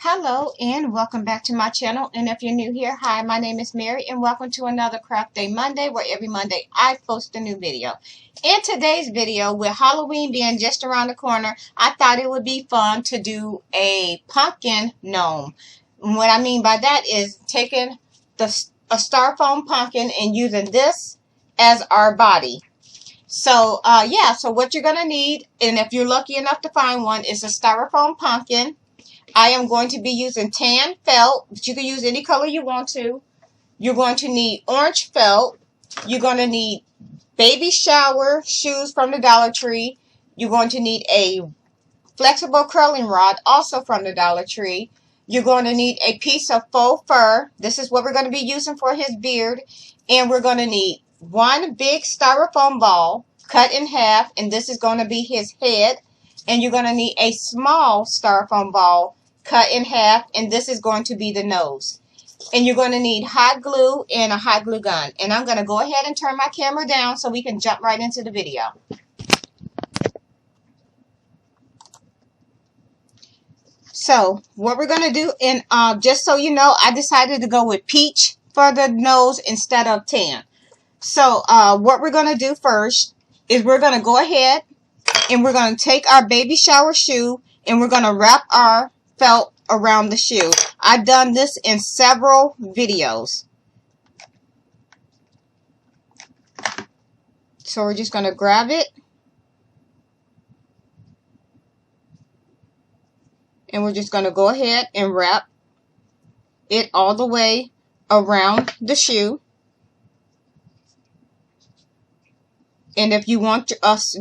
Hello and welcome back to my channel, and if you're new here, hi, my name is Mary and welcome to another Craft Day Monday, where every Monday I post a new video. In today's video, with Halloween being just around the corner, I thought it would be fun to do a pumpkin gnome. And what I mean by that is taking a styrofoam pumpkin and using this as our body. So so what you're going to need, and if you're lucky enough to find one, is a styrofoam pumpkin. I am going to be using tan felt, but you can use any color you want to. You're going to need orange felt. You're going to need baby shower shoes from the Dollar Tree. You're going to need a flexible curling rod, also from the Dollar Tree. You're going to need a piece of faux fur. This is what we're going to be using for his beard. And we're going to need one big styrofoam ball cut in half, and this is going to be his head. And you're going to need a small styrofoam ball cut in half, and this is going to be the nose. And you're going to need hot glue and a hot glue gun. And I'm going to go ahead and turn my camera down so we can jump right into the video. So what we're going to do, and just so you know, I decided to go with peach for the nose instead of tan. So what we're going to do first is we're going to go ahead and we're going to take our baby shower shoe and we're going to wrap our felt around the shoe. I've done this in several videos. So we're just going to grab it. And we're just going to go ahead and wrap it all the way around the shoe. And if you want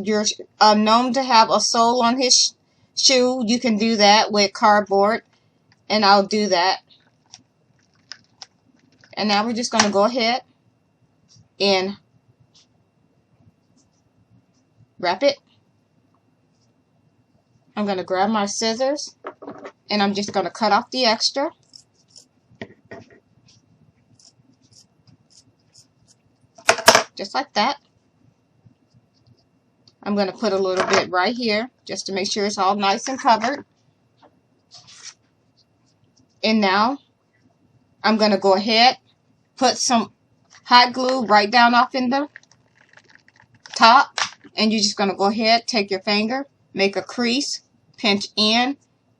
your gnome to have a sole on his shoe, you can do that with cardboard. And I'll do that. And now we're just going to go ahead and wrap it. I'm going to grab my scissors and I'm just going to cut off the extra. Just like that. I'm going to put a little bit right here just to make sure it's all nice and covered. And now I'm going to go ahead, put some hot glue right down off in the top. And you're just going to go ahead, take your finger, make a crease, pinch in,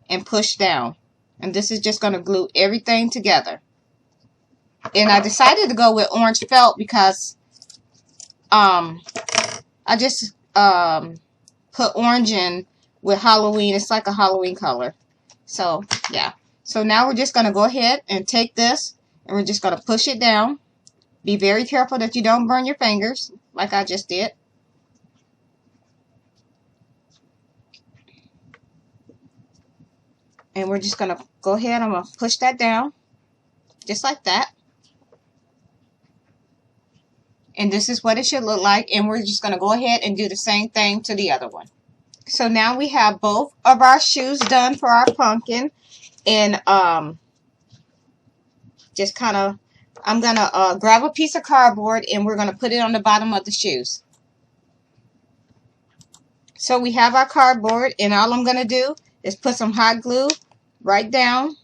and push down. And this is just going to glue everything together. And I decided to go with orange felt because I just put orange in with Halloween. It's like a Halloween color. So yeah. So now we're just going to go ahead and take this and we're just going to push it down. Be very careful that you don't burn your fingers like I just did. And we're just going to go ahead. I'm going to push that down just like that. And this is what it should look like. And we're just going to go ahead and do the same thing to the other one. So now we have both of our shoes done for our pumpkin. And just kind of, I'm going to grab a piece of cardboard and we're going to put it on the bottom of the shoes. So we have our cardboard, and all I'm going to do is put some hot glue right down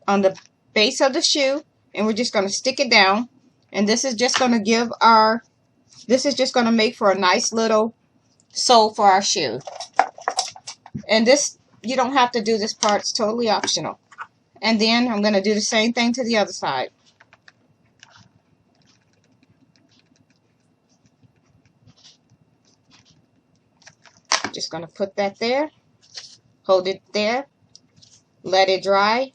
on the base of the shoe. And we're just going to stick it down. And this is just going to give this is just going to make for a nice little sole for our shoe. And this, you don't have to do this part. It's totally optional. And then I'm going to do the same thing to the other side. Just going to put that there. Hold it there. Let it dry.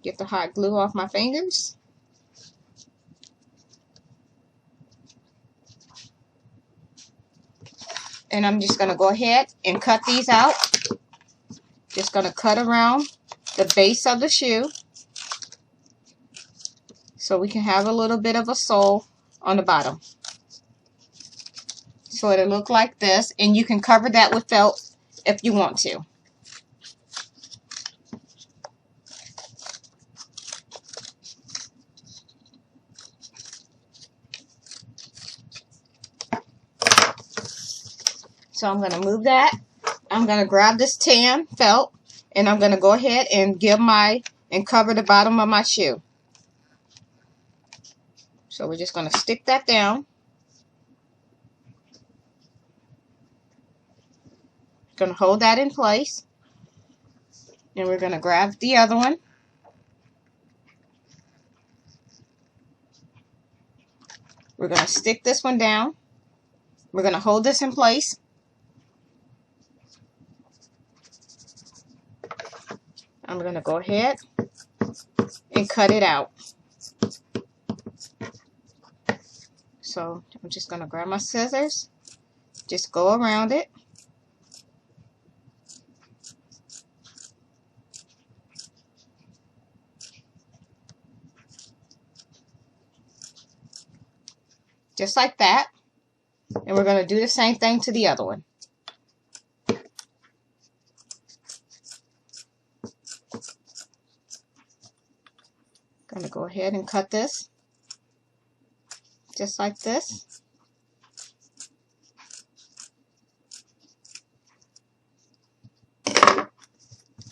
Get the hot glue off my fingers. And I'm just going to go ahead and cut these out. Just going to cut around the base of the shoe so we can have a little bit of a sole on the bottom. So it'll look like this, and you can cover that with felt if you want to. So I'm going to move that I'm going to grab this tan felt and I'm going to go ahead and cover the bottom of my shoe. So we're just going to stick that down. Going to hold that in place. And we're going to grab the other one. We're going to stick this one down. We're going to hold this in place. I'm going to go ahead and cut it out. So I'm just going to grab my scissors, just go around it. Just like that. And we're going to do the same thing to the other one. Going to go ahead and cut this just like this.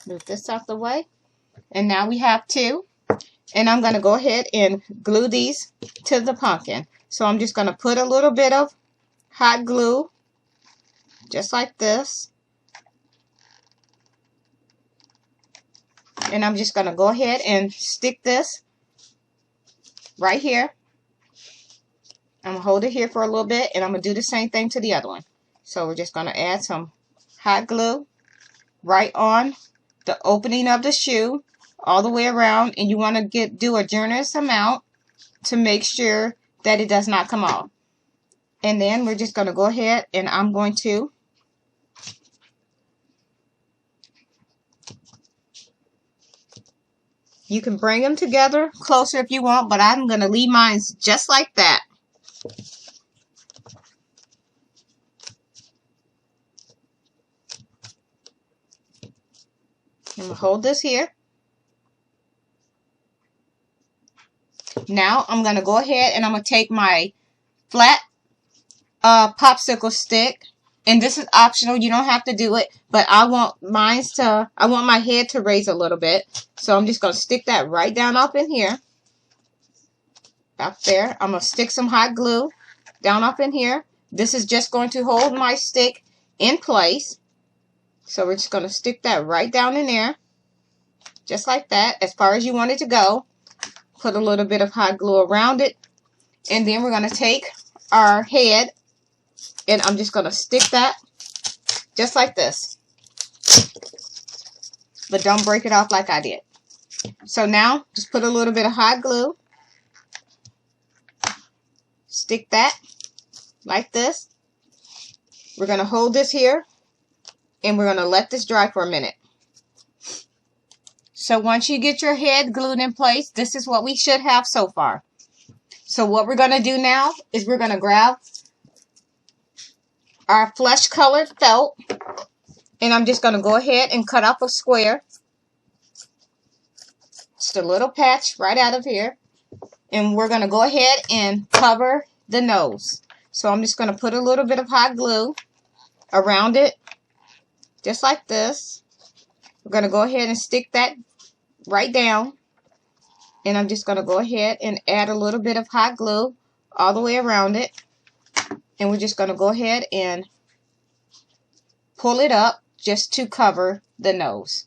Move this out the way. And now we have two. And I'm going to go ahead and glue these to the pumpkin. So I'm just going to put a little bit of hot glue just like this. And I'm just going to go ahead and stick this right here. I'm going to hold it here for a little bit, and I'm going to do the same thing to the other one. So we're just going to add some hot glue right on the opening of the shoe all the way around, and you want to do a generous amount to make sure that it does not come off. And then we're just going to go ahead and I'm going to you can bring them together closer if you want, but I'm going to leave mine just like that. I'm going to hold this here. Now I'm going to go ahead and I'm going to take my flat popsicle stick, and this is optional, you don't have to do it, but I want my head to raise a little bit, so I'm just going to stick that right down up in here, up there. I'm going to stick some hot glue down up in here. This is just going to hold my stick in place, so we're just going to stick that right down in there, just like that, as far as you want it to go. Put a little bit of hot glue around it, and then we're going to take our head, and I'm just going to stick that just like this. But don't break it off like I did. So now, just put a little bit of hot glue. Stick that like this. We're going to hold this here, and we're going to let this dry for a minute. So once you get your head glued in place, this is what we should have so far. So what we're going to do now is we're going to grab our flesh colored felt, and I'm just going to go ahead and cut off a square, just a little patch right out of here, and we're going to go ahead and cover the nose. So I'm just going to put a little bit of hot glue around it, just like this. We're going to go ahead and stick that right down, and I'm just going to go ahead and add a little bit of hot glue all the way around it. And we're just going to go ahead and pull it up just to cover the nose.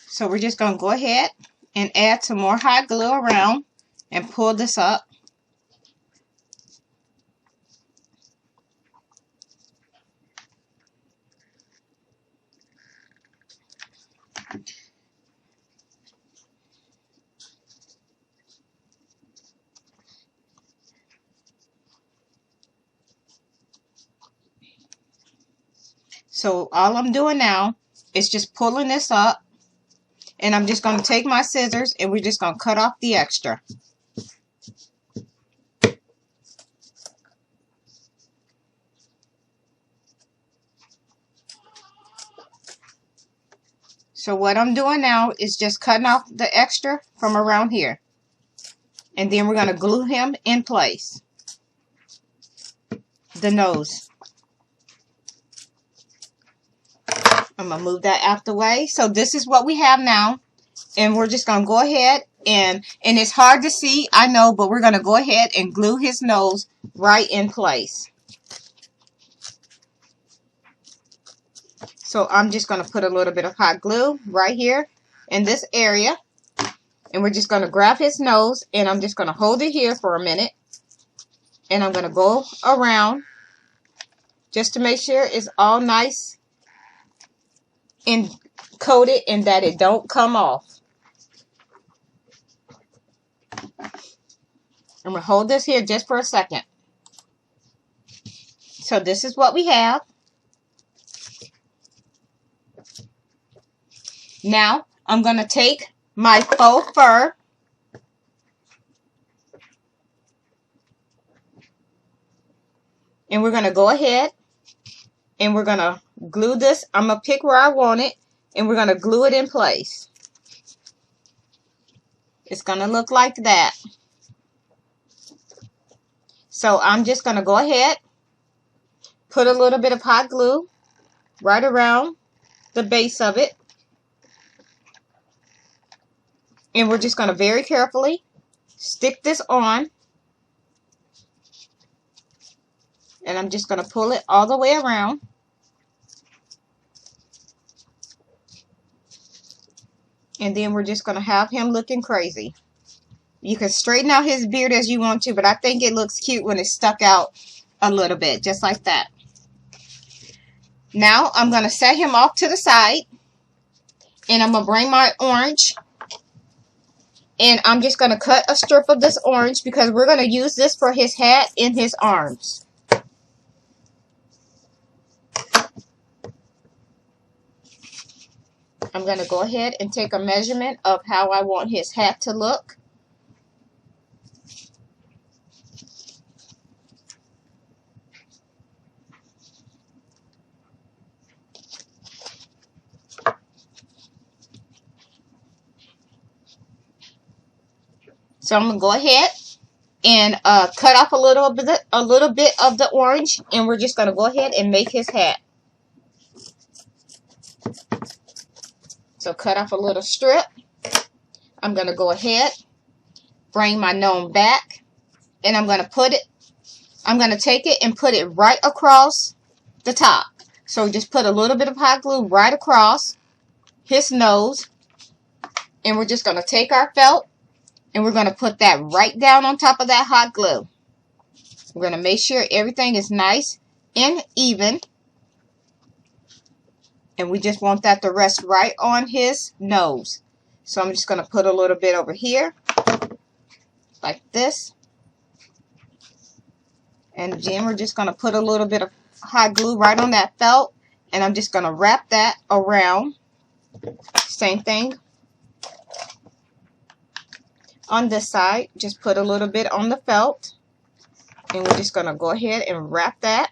So we're just going to go ahead and add some more hot glue around and pull this up. So all I'm doing now is just pulling this up, and I'm just going to take my scissors and we're just going to cut off the extra. So what I'm doing now is just cutting off the extra from around here. And then we're going to glue him in place. The nose. I'm going to move that out the way. So this is what we have now. And we're just going to go ahead and it's hard to see, I know, but we're going to go ahead and glue his nose right in place. So I'm just going to put a little bit of hot glue right here in this area. And we're just going to grab his nose and I'm just going to hold it here for a minute. And I'm going to go around just to make sure it's all nice and coated and that it don't come off. I'm going to hold this here just for a second. So this is what we have. Now I'm going to take my faux fur and we're going to go ahead and we're going to glue this. I'm going to pick where I want it and we're going to glue it in place. It's going to look like that. So I'm just going to go ahead, put a little bit of hot glue right around the base of it. And we're just going to very carefully stick this on. And I'm just going to pull it all the way around. And then we're just going to have him looking crazy. You can straighten out his beard as you want to, but I think it looks cute when it's stuck out a little bit, just like that. Now I'm going to set him off to the side. And I'm going to bring my orange. And I'm just going to cut a strip of this orange because we're going to use this for his hat and his arms. I'm going to go ahead and take a measurement of how I want his hat to look. So I'm going to go ahead and cut off a little bit of the orange, and we're just going to go ahead and make his hat. So cut off a little strip. I'm going to go ahead, bring my gnome back, and I'm going to take it and put it right across the top. So just put a little bit of hot glue right across his nose, and we're just going to take our felt and we're going to put that right down on top of that hot glue. We're going to make sure everything is nice and even. And we just want that to rest right on his nose. So I'm just going to put a little bit over here, like this. And then we're just going to put a little bit of hot glue right on that felt. And I'm just going to wrap that around. Same thing on this side. Just put a little bit on the felt. And we're just going to go ahead and wrap that.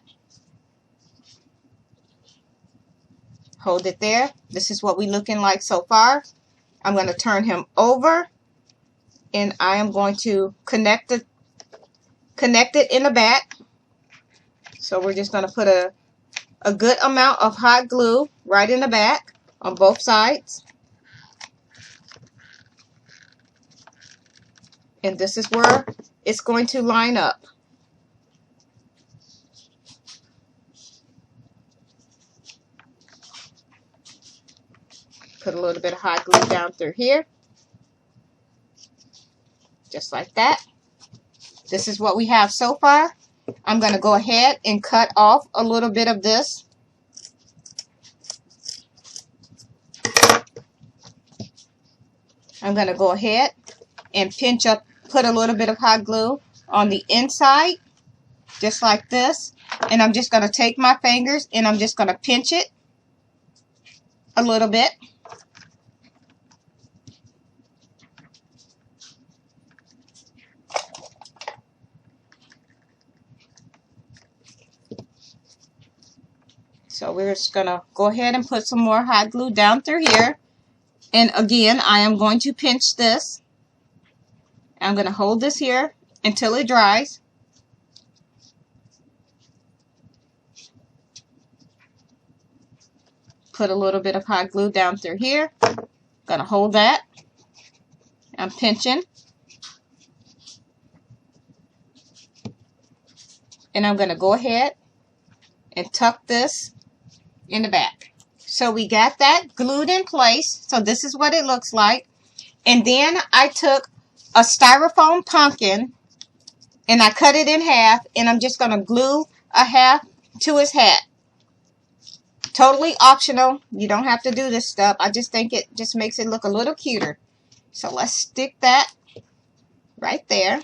Hold it there. This is what we're looking like so far. I'm going to turn him over. And I am going to connect it in the back. So we're just going to put a good amount of hot glue right in the back on both sides. And this is where it's going to line up. Put a little bit of hot glue down through here. Just like that. This is what we have so far. I'm going to go ahead and cut off a little bit of this. I'm going to go ahead and pinch up, put a little bit of hot glue on the inside, just like this. And I'm just going to take my fingers and I'm just going to pinch it a little bit. So we're just going to go ahead and put some more hot glue down through here. And again, I am going to pinch this. I'm going to hold this here until it dries. Put a little bit of hot glue down through here. Going to hold that. I'm pinching. And I'm going to go ahead and tuck this in the back. So we got that glued in place. So this is what it looks like. And then I took a styrofoam pumpkin and I cut it in half, and I'm just going to glue a half to his hat. Totally optional. You don't have to do this stuff. I just think it just makes it look a little cuter. So let's stick that right there.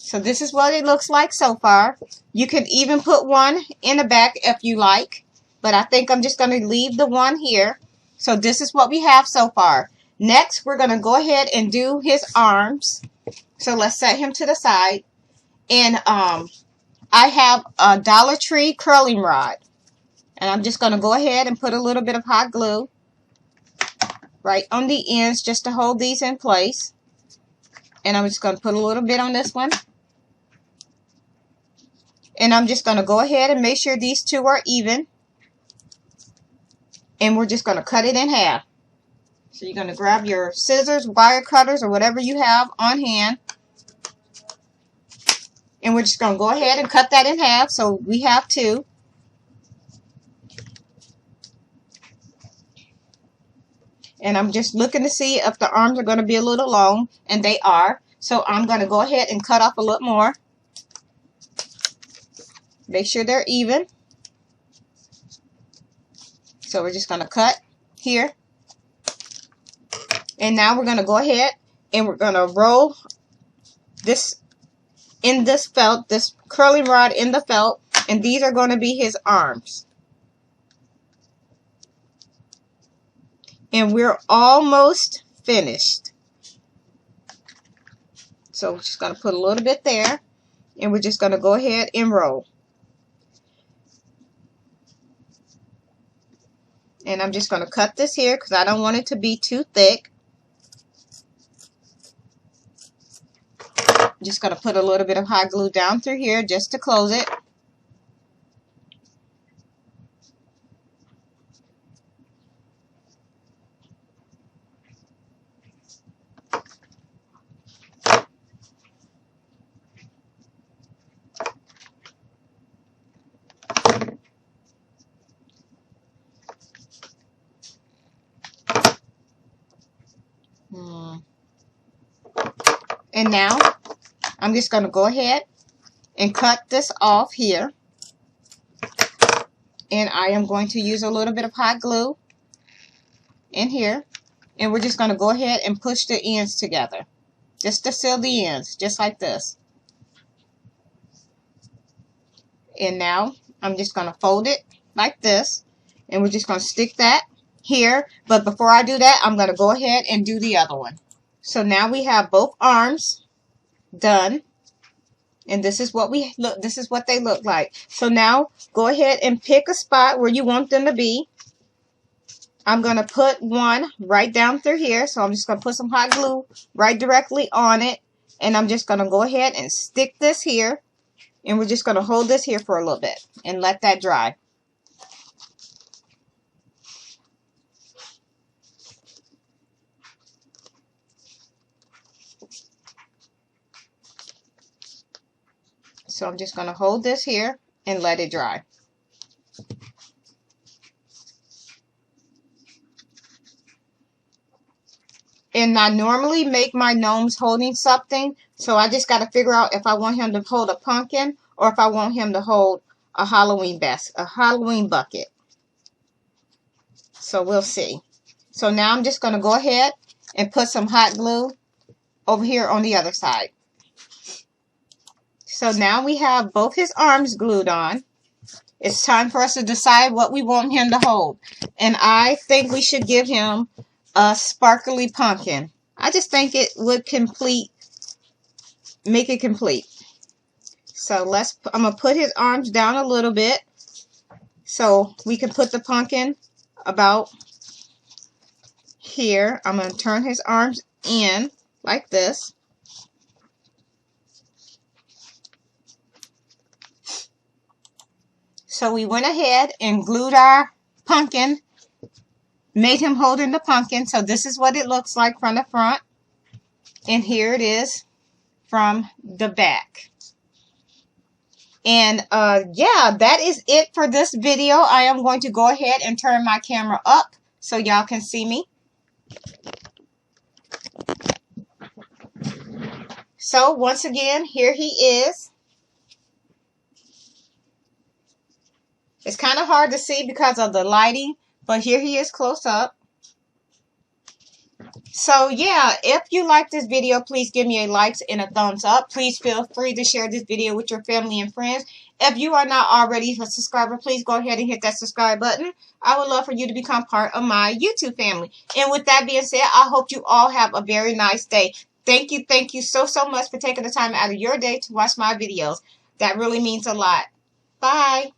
So this is what it looks like so far. You can even put one in the back if you like, but I think I'm just going to leave the one here. So this is what we have so far. Next, we're going to go ahead and do his arms. So let's set him to the side. And I have a Dollar Tree curling rod. And I'm just going to go ahead and put a little bit of hot glue right on the ends just to hold these in place. And I'm just going to put a little bit on this one. And I'm just going to go ahead and make sure these two are even. And we're just going to cut it in half. So you're going to grab your scissors, wire cutters, or whatever you have on hand. And we're just going to go ahead and cut that in half. So we have two. And I'm just looking to see if the arms are going to be a little long. And they are. So I'm going to go ahead and cut off a little more. Make sure they're even. So we're just going to cut here. And now we're going to go ahead and we're going to roll this in this felt, this curling rod in the felt. And these are going to be his arms. And we're almost finished. So we're just going to put a little bit there. And we're just going to go ahead and roll. And I'm just going to cut this here because I don't want it to be too thick. I'm just going to put a little bit of hot glue down through here just to close it. And now I'm just going to go ahead and cut this off here. And I am going to use a little bit of hot glue in here. And we're just going to go ahead and push the ends together. Just to seal the ends, just like this. And now I'm just going to fold it like this. And we're just going to stick that here. But before I do that, I'm going to go ahead and do the other one. So now we have both arms done. And this is what they look like. So now go ahead and pick a spot where you want them to be. I'm going to put one right down through here. So I'm just going to put some hot glue right directly on it. And I'm just going to go ahead and stick this here. And we're just going to hold this here for a little bit and let that dry. So I'm just going to hold this here and let it dry. And I normally make my gnomes holding something. So I just got to figure out if I want him to hold a pumpkin or if I want him to hold a Halloween bucket. So we'll see. So now I'm just going to go ahead and put some hot glue over here on the other side. So now we have both his arms glued on. It's time for us to decide what we want him to hold. And I think we should give him a sparkly pumpkin. I just think it would make it complete. So I'm going to put his arms down a little bit so we can put the pumpkin about here. I'm going to turn his arms in like this. So we went ahead and glued our pumpkin, made him holding the pumpkin. So this is what it looks like from the front. And here it is from the back. And yeah, that is it for this video. I am going to go ahead and turn my camera up so y'all can see me. So once again, here he is. It's kind of hard to see because of the lighting, but here he is close up. So yeah, if you like this video, please give me a like and a thumbs up. Please feel free to share this video with your family and friends. If you are not already a subscriber, please go ahead and hit that subscribe button. I would love for you to become part of my YouTube family. And with that being said, I hope you all have a very nice day. Thank you so much for taking the time out of your day to watch my videos. That really means a lot. Bye.